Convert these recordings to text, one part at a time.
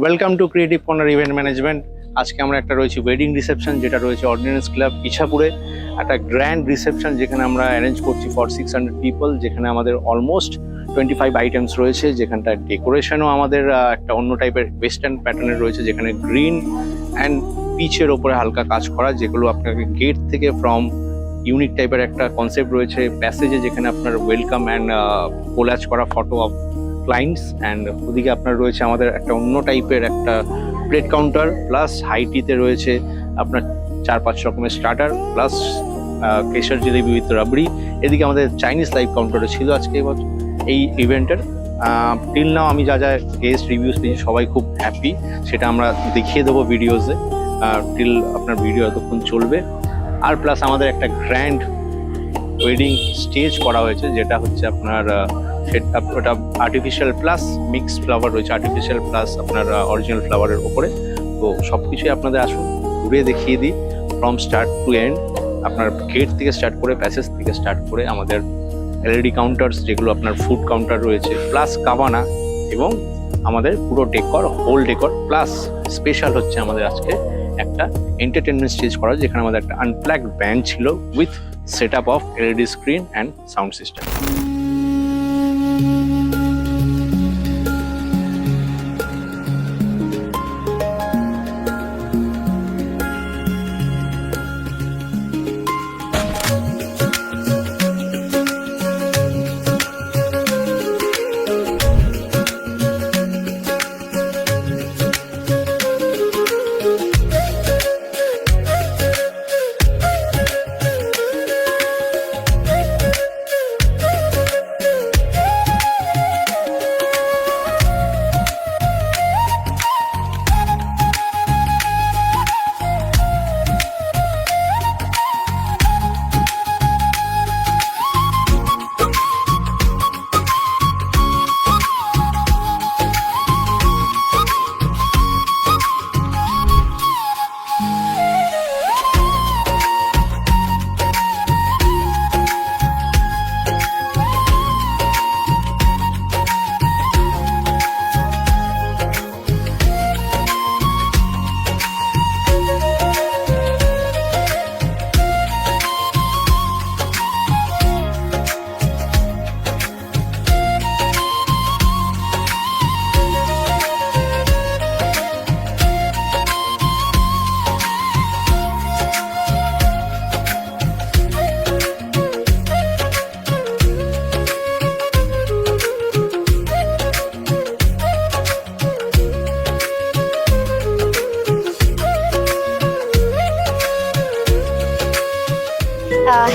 Welcome to creative corner event management. আজকে আমরা একটা রয়েছে ওয়েডিং রিসেপশন, যেটা রয়েছে অর্ডিন্যান্স ক্লাব ইছাপুরে। একটা গ্র্যান্ড রিসেপশন যেখানে আমরা অ্যারেঞ্জ করছি ফর 600 পিপল, যেখানে আমাদের অলমোস্ট 25 আইটেমস রয়েছে। যেখানটা ডেকোরেশনও আমাদের একটা অন্য টাইপের ওয়েস্টার্ন প্যাটার্নের রয়েছে, যেখানে গ্রিন অ্যান্ড পিচের ওপরে হালকা কাজ করা, যেগুলো আপনাকে গেট থেকে ফ্রম ইউনিক টাইপের একটা কনসেপ্ট রয়েছে প্যাসেজে, যেখানে আপনার ওয়েলকাম অ্যান্ড কোলাজ করা ফটো অফ ক্লায়েন্টস। অ্যান্ড ওদিকে আপনার রয়েছে আমাদের একটা অন্য টাইপের একটা প্লেট কাউন্টার, প্লাস হাইটিতে রয়েছে আপনার 4-5 রকমের স্টার্টার, প্লাস কেশর জিলেবি উইথ রাবড়ি। এদিকে আমাদের চাইনিজ লাইভ কাউন্টারও ছিল আজকে এই ইভেন্টের। টিল নাও আমি যা যা গেস্ট রিভিউস পেয়েছি সবাই খুব হ্যাপি, সেটা আমরা দেখিয়ে দেবো ভিডিওসে। টিল আপনার ভিডিও এতক্ষণ চলবে। আর প্লাস আমাদের একটা গ্র্যান্ড ওয়েডিং স্টেজ করা হয়েছে, যেটা হচ্ছে আপনার ওটা আর্টিফিশিয়াল প্লাস মিক্স ফ্লাওয়ার রয়েছে, আর্টিফিশিয়াল প্লাস আপনার অরিজিনাল ফ্লাওয়ারের ওপরে। তো সব কিছুই আপনাদের আসুন ঘুরে দেখিয়ে দিই ফ্রম স্টার্ট টু এন্ড। আপনার গেট থেকে স্টার্ট করে প্যাসেজ থেকে স্টার্ট করে আমাদের এলইডি কাউন্টার্স, যেগুলো আপনার ফুড কাউন্টার রয়েছে, প্লাস কাবানা, এবং আমাদের পুরো decor, whole decor. Plus special হচ্ছে আমাদের আজকে একটা এন্টারটেনমেন্ট স্টেজ করা, যেখানে আমাদের একটা আনপ্লাগড ব্যান্ড ছিল with set up of LED screen and sound system.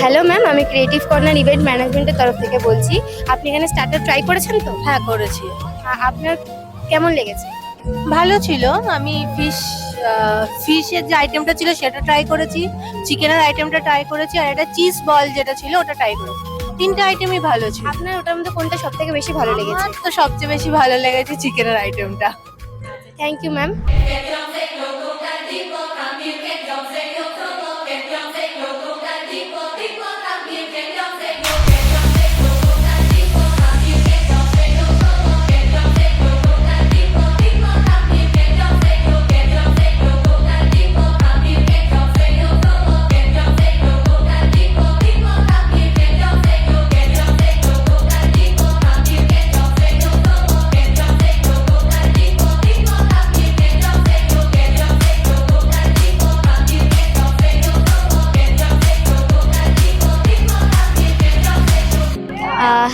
Hello ma'am, আমি ক্রিয়েটিভ কর্নার ইভেন্ট ম্যানেজমেন্টের তরফ থেকে বলছি। আপনি এখানে স্টার্টার ট্রাই করেছেন তো? হ্যাঁ করেছি, আপনার কেমন লেগেছে? ভালো ছিল। আমি ফিশের যে আইটেমটা ছিল সেটা ট্রাই করেছি, চিকেনের আইটেমটা ট্রাই করেছি, আর একটা চিজ বল যেটা ছিল ওটা ট্রাই করেছি। তিনটে আইটেমই ভালো ছিল। আপনার ওটার মধ্যে কোনটা সব থেকে বেশি ভালো লেগেছে? আমার তো সবচেয়ে বেশি ভালো লেগেছে চিকেনের আইটেমটা। Thank you ma'am.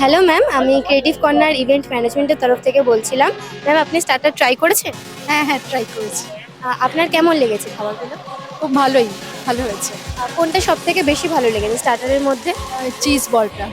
Hello ma'am, আমি ক্রিয়েটিভ কর্নার ইভেন্ট ম্যানেজমেন্টের তরফ থেকে বলছিলাম। ম্যাম, আপনি স্টার্টার ট্রাই করেছেন? হ্যাঁ ট্রাই করেছি। আপনার কেমন লেগেছে খাবারগুলো? খুব ভালো হয়েছে। কোনটা সব থেকে বেশি ভালো লেগেছে স্টার্টারের মধ্যে? চিজ বলটা।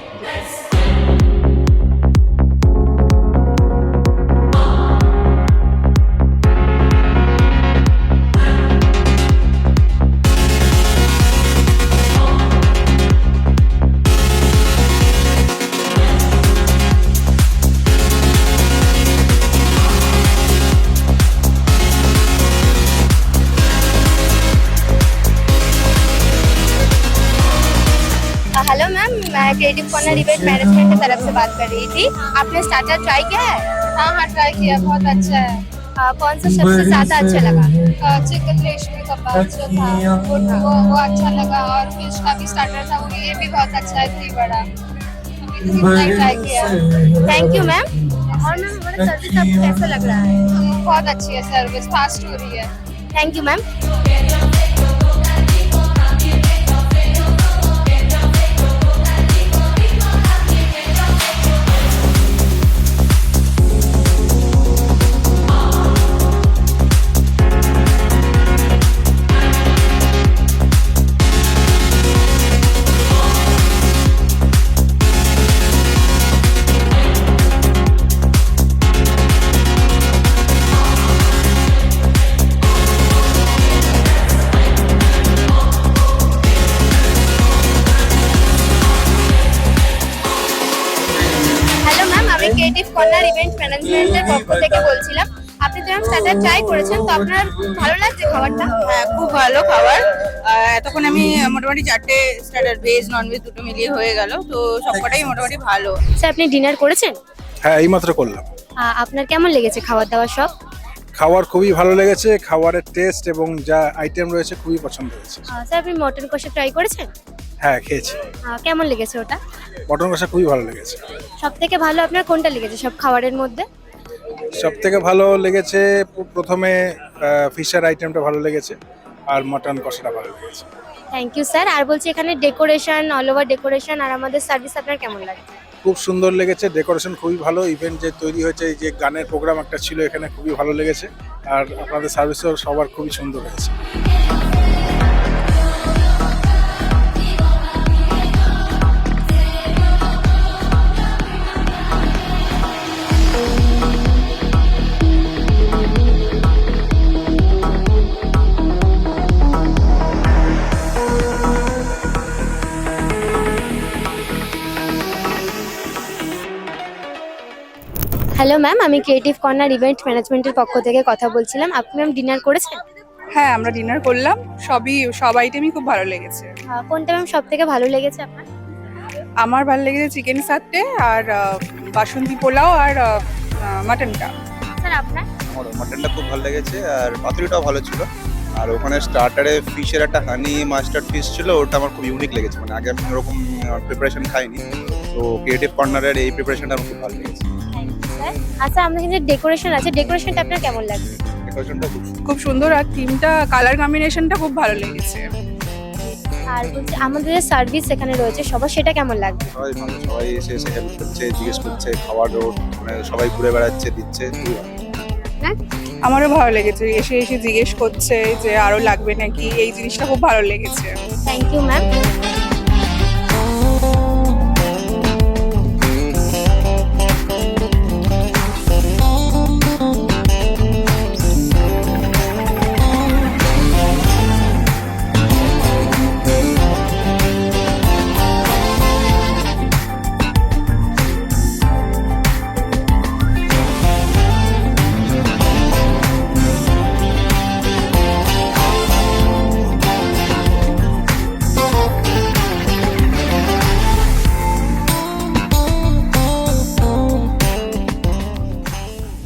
हेलो मैम, मैं क्रिएटिव कॉर्नर इवेंट मैनेजमेंट की तरफ से बात कर रही थी। आपने स्टार्टर ट्राई किया है? हाँ ट्राई किया, बहुत अच्छा है। कौन सा सबसे ज्यादा अच्छा लगा? चिकन रेशमी कबाब जो था वो अच्छा लगा, और फिश का भी स्टार्टर था वो ये भी बहुत अच्छा है, दही बड़ा अभी तो कितना ही ट्राई किया। Thank you ma'am. और मैम हमारा सर्विस आपको कैसा लग रहा है? बहुत अच्छी है सर्विस, फास्ट हो रही है। Thank you ma'am. Hello ma'am, আমি ক্রিয়েটিভ কর্নার ইভেন্ট ম্যানেজমেন্টের পক্ষ থেকে বলছিলাম। আপনি তো ম্যাম স্টার্টার ট্রাই করেছেন, তো আপনার ভালো লাগছে খাবারটা? হ্যাঁ, খুব ভালো খাবার। এতক্ষণ আমি মোটামুটি 4টে স্টার্টার, ভেজ ননভেজ দুটো মিলিয়ে হয়ে গেল, তো সবকটাই মোটামুটি ভালো। স্যার আপনি ডিনার করেছেন? হ্যাঁ, এইমাত্র করলাম। আপনার কেমন লেগেছে খাবার দাবার সব? খাবার খুবই ভালো লেগেছে, খাবারের টেস্ট এবং যা আইটেম রয়েছে খুবই পছন্দ হয়েছে। স্যার আপনি মটন কষা ট্রাই করেছেন? হ্যাঁ, খেয়েছি। কেমন লেগেছে ওটা? মটন কষা খুবই ভালো লেগেছে। সব থেকে ভালো আপনার কোনটা লেগেছে সব খাবারের মধ্যে? সব থেকে ভালো লেগেছে প্রথমে ফিশের আইটেমটা ভালো লেগেছে, আর মটন কষাটা ভালো লেগেছে। Thank you sir. আর বলছি এখানে ডেকোরেশন, অল ওভার ডেকোরেশন আর আমাদের সার্ভিস আপনার কেমন লাগে? খুব সুন্দর লেগেছে, ডেকোরেশন খুবই ভালো, ইভেন্ট যে তৈরি হয়েছে, এই যে গানের প্রোগ্রাম একটা ছিল এখানে খুবই ভালো লেগেছে, আর আপনাদের সার্ভিসও সবার খুবই সুন্দর হয়েছে। হ্যালো ম্যাম, আমি ক্রিয়েটিভ কর্নার ইভেন্ট ম্যানেজমেন্টের পক্ষ থেকে কথা বলছিলাম। আপনি ম্যাম ডিনার করেছেন? হ্যাঁ, আমরা ডিনার করলাম, সব আইটেমই খুব ভালো লেগেছে। কোনটা ম্যাম সব থেকে ভালো লেগেছে আপনার? আমার ভালো লেগেছে চিকেন সাটে, আর বাসন্তী পোলাও, আর মাটনটা। স্যার আপনার? আমার মাটনটা খুব ভালো লেগেছে, আর পাতুরিটাও ভালো ছিল। আর ওখানে স্টার্টারে ফিশের একটা হানি মাস্টার্ড ফিশ ছিল, ওটা আমার খুব ইউনিক লেগেছে, মানে আগে আমি ওরকম প্রিপারেশন খাইনি। তো ক্রিয়েটিভ কর্নারের এই প্রিপারেশনটা আমার খুব ভালো লেগেছে। Thank you sir. আচ্ছা আমাদের যে ডেকোরেশন আছে, ডেকোরেশনটা আপনার কেমন লাগছে? ডেকোরেশনটা খুব সুন্দর, আর থিমটা, কালার কম্বিনেশনটা খুব ভালো লেগেছে। আর বলছি আমাদের যে সার্ভিস এখানে রয়েছে সবার, সেটা কেমন লাগছে? সবাই ভালো, সবাই এসে এসে হেল্প করছে, জিজ্ঞেস করছে, খাবার মানে সবাই ঘুরে বেড়াচ্ছে, দিচ্ছে, খুবই ভালো। আমারও ভালো লেগেছে, এসে এসে জিজ্ঞেস করছে যে আরো লাগবে নাকি, এই জিনিসটা খুব ভালো লেগেছে। Thank you ma'am.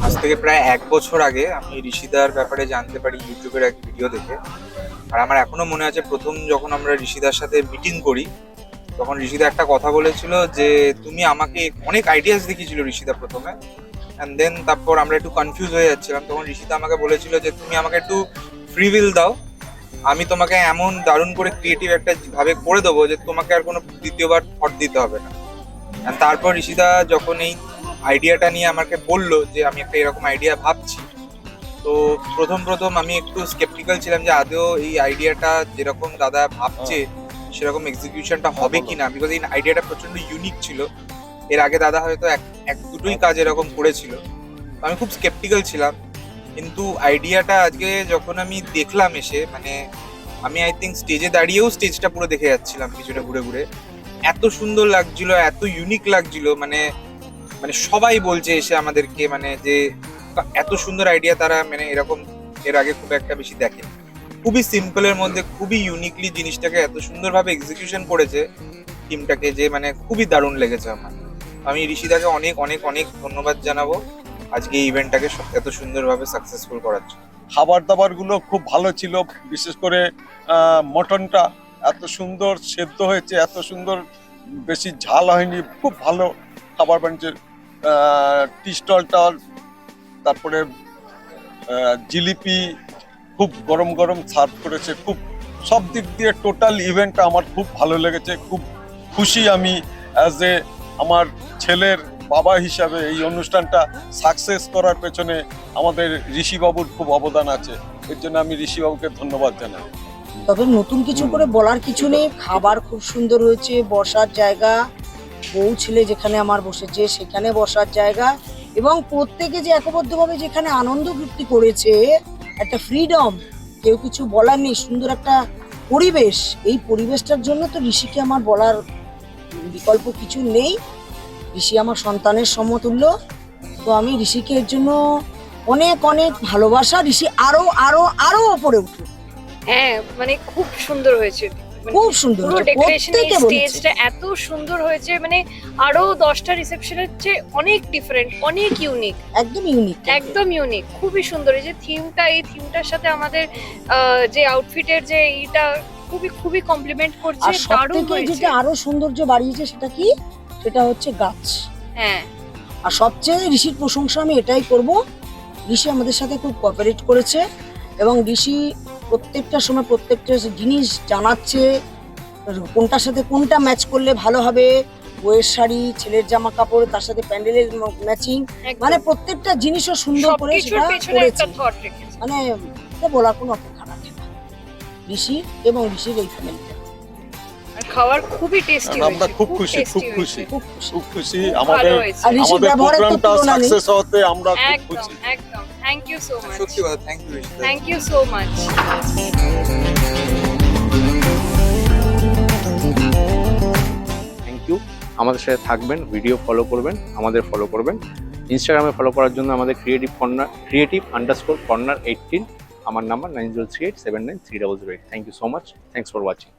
আজ থেকে প্রায় 1 বছর আগে আমি ঋষিদার ব্যাপারে জানতে পারি ইউটিউবের এক ভিডিও দেখে। আর আমার এখনো মনে আছে, প্রথম যখন আমরা ঋষিদার সাথে মিটিং করি, তখন ঋষিদা একটা কথা বলেছিল যে তুমি আমাকে অনেক আইডিয়াস দেখিয়েছিল ঋষিদা প্রথমে, অ্যান্ড দেন তারপর আমরা একটু কনফিউজ হয়ে যাচ্ছিলাম। তখন ঋষিদা আমাকে বলেছিল যে তুমি আমাকে একটু ফ্রি উইল দাও, আমি তোমাকে এমন দারুণ করে ক্রিয়েটিভ একটা ভাবে করে দেবো যে তোমাকে আর কোনো দ্বিতীয়বার থট দিতে হবে না। And তারপর ঋষিদা যখন এই আইডিয়াটা নিয়ে আমাকে বললো যে আমি একটা এরকম আইডিয়া ভাবছি, তো প্রথম আমি একটু স্কেপটিক্যাল ছিলাম যে আদৌ এই আইডিয়াটা যেরকম দাদা ভাবছে সেরকম এক্সিকিউশনটা হবে কিনা, বিকজ এই আইডিয়াটা প্রচন্ড ইউনিক ছিল। এর আগে দাদা হয়তো এক দুটোই কাজ এরকম করেছিল, তো আমি খুব স্কেপটিক্যাল ছিলাম। কিন্তু আইডিয়াটা আজকে যখন আমি দেখলাম এসে, মানে আমি আই থিঙ্ক স্টেজে দাঁড়িয়েও স্টেজটা পুরো দেখে যাচ্ছিলাম পিছনে ঘুরে ঘুরে, এত সুন্দর লাগছিল, এত ইউনিক লাগছিল। মানে সবাই বলছে এসে আমাদেরকে, মানে যে এত সুন্দর আইডিয়া তারা মানে এরকম এর আগে খুব একটা বেশি দেখে। খুবই সিম্পলের মধ্যে খুবই ইউনিকলি জিনিসটাকে এত সুন্দরভাবে এক্সিকিউশন করেছে টিমটাকে, যে মানে খুবই দারুণ লেগেছে আমার। আমি ঋষিদাকে অনেক অনেক অনেক ধন্যবাদ জানাবো। আজকে এই ইভেন্টটাকে এত সুন্দরভাবে সাকসেসফুল করার জন্য। খাবার দাবারগুলো খুব ভালো ছিল, বিশেষ করে মটনটা এত সুন্দর সেদ্ধ হয়েছে, এত সুন্দর, বেশি ঝাল হয়নি, খুব ভালো খাবার বানিয়েছে। টি স্টলটা, তারপরে জিলিপি খুব গরম গরম সার্ভ করেছে। খুব সব দিক দিয়ে টোটাল ইভেন্টটা আমার খুব ভালো লেগেছে। খুব খুশি আমি অ্যাজ এ আমার ছেলের বাবা হিসাবে এই অনুষ্ঠানটা সাকসেস করার পেছনে আমাদের ঋষিবাবুর খুব অবদান আছে। এর জন্য আমি ঋষিবাবুকে ধন্যবাদ জানাই। তবে নতুন কিছু করে বলার কিছু নেই, খাবার খুব সুন্দর হয়েছে, বসার জায়গা, বউ ছেলে যেখানে আমার বসেছে সেখানে বসার জায়গা, এবং প্রত্যেকে যে একবদ্ধভাবে যেখানে আনন্দ ফুর্তি করেছে, একটা ফ্রিডম, কেউ কিছু বলার নেই, সুন্দর একটা পরিবেশ। এই পরিবেশটার জন্য তো ঋষিকে আমার বলার বিকল্প কিছু নেই। ঋষি আমার সন্তানের সমতুল্য, তো আমি ঋষিকে এর জন্য অনেক অনেক ভালোবাসা। ঋষি আরো আরো আরো ওপরে উঠুক। হ্যাঁ, মানে খুব সুন্দর হয়েছে, খুব সুন্দর পুরো হয়েছে, ডেকোরেশন, প্রত্যেকে বলেছে। স্টেজটা এত সুন্দর হয়েছে, মানে আরো 10টা রিসেপশনের চেয়ে অনেক ডিফারেন্ট, অনেক ইউনিক, একদম ইউনিক, একদম ইউনিক, খুবই সুন্দর। এই যে থিমটা, এই থিমটার সাথে আমাদের যে আউটফিটের যে এইটা খুবই খুবই কমপ্লিমেন্ট করছে, আর দারুণ সবথেকে হয়েছে। যেটা আরো সৌন্দর্য বাড়িয়েছে সেটা কি, সেটা হচ্ছে গাছ। হ্যাঁ, আর সবচেয়ে ঋষির প্রশংসা আমি এটাই করব, ঋষি আমাদের সাথে খুব কোঅপারেট করেছে, এবং ঋষি প্রত্যেকটা সময় প্রত্যেকটা জিনিস জানাচ্ছে, কোনটার সাথে কোনটা ম্যাচ করলে ভালো হবে, বইয়ের শাড়ি, ছেলের জামা কাপড়, তার সাথে প্যান্ডেলের ম্যাচিং, একদম। মানে প্রত্যেকটা জিনিসও সুন্দর করে সবকিছুর সেটা পেছনে করেছে। একটা থট রেখেছে। মানে এটা বলার কোনো অপেক্ষা রাখে না ঋষি এবং ঋষির এই ফ্যামিলিটা। আর খাবার খুবই টেস্টি আমরা হয়েছে, খুব খুশি, tasty খুব হয়েছে। খুশি, খুব খুশি। খুব খুশি। খুব আমাদের ভালো হয়েছে। আর ঋষির আমাদের ব্যবহারের তো প্রোগ্রামটা তুলনা নেই। সাকসেস হতে আমরা খুব একদম খুশি। একদম, থ্যাংক ইউ সো মাচ, সত্যি কথা, থ্যাংক ইউ ঋষিদা। Thank you so much. Thank you. আমাদের সাথে থাকবেন, ভিডিও ফলো করবেন, আমাদের ফলো করবেন। ইনস্টাগ্রামে ফলো করার জন্য আমাদের creative_corner18, আমার number 9038793008। Thank you so much, thanks for watching.